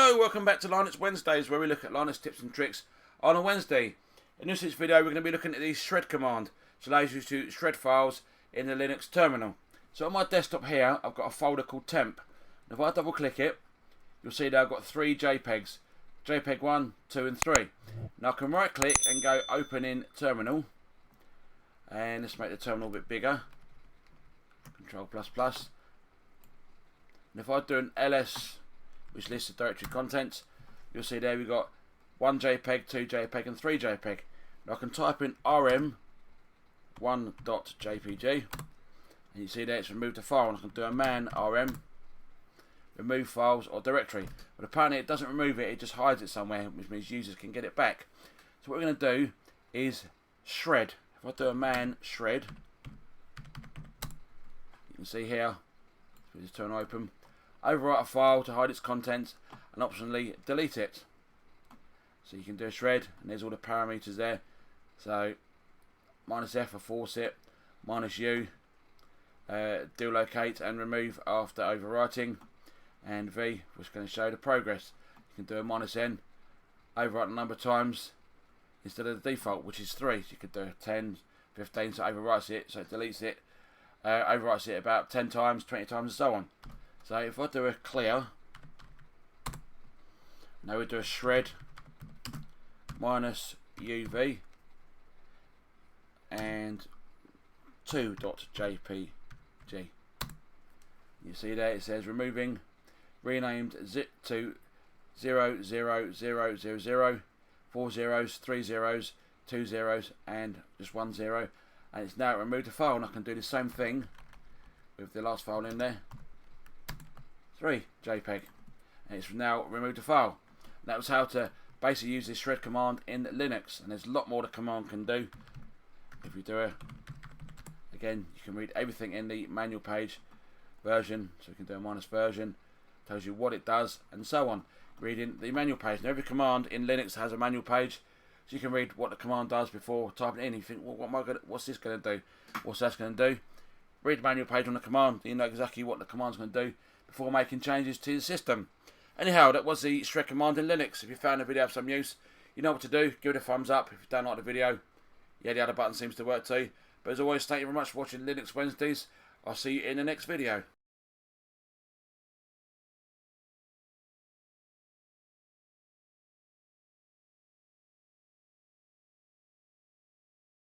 Hello, welcome back to Linux Wednesdays, where we look at Linux tips and tricks on a Wednesday. In this week's video, we're going to be looking at the shred command, which allows you to shred files in the Linux terminal. So on my desktop here, I've got a folder called temp. And if I double click it, you'll see that I've got 3 JPEGs. JPEG 1, 2 and 3. Now I can right click and go open in terminal. And let's make the terminal a bit bigger. Control++. And if I do an ls, which lists the directory contents, you'll see there we've got 1 JPEG, 2 JPEG and 3 JPEG. Now I can type in rm1.jpg and you see there it's removed a file, and I can do a man rm remove files or directory, but apparently it doesn't remove it, it just hides it somewhere, which means users can get it back. So what we're going to do is shred. If I do a man shred, you can see here, so we just turn open, overwrite a file to hide its contents, and optionally delete it. So you can do a shred, and there's all the parameters there. So -F for force it, -U delocate and remove after overwriting, and V, which is going to show the progress. You can do a -N, overwrite a number of times instead of the default, which is 3. So you could do 10, 15, so it overwrites it, so it deletes it, overwrites it about 10 times, 20 times, and so on. So if I do a clear, now we do a shred -UV and 2.jpg. You see there it says removing, renamed zip to 00000, 4 zeros, 3 zeros, 2 zeros and just 1 zero, and it's now removed the file. And I can do the same thing with the last file in there, 3 JPEG, and it's now removed the file. And that was how to basically use this shred command in Linux, and there's a lot more the command can do. If you do it again, you can read everything in the manual page version, so you can do a -version, tells you what it does and so on. Reading the manual page, and every command in Linux has a manual page, so you can read what the command does before typing it in. You think, well, what's this going to do? What's that going to do? Read the manual page on the command, you know exactly what the command's going to do before making changes to the system. Anyhow, that was the shred command in Linux. If you found the video of some use, you know what to do. Give it a thumbs up. If you don't like the video, yeah, the other button seems to work too. But as always, thank you very much for watching Linux Wednesdays. I'll see you in the next video.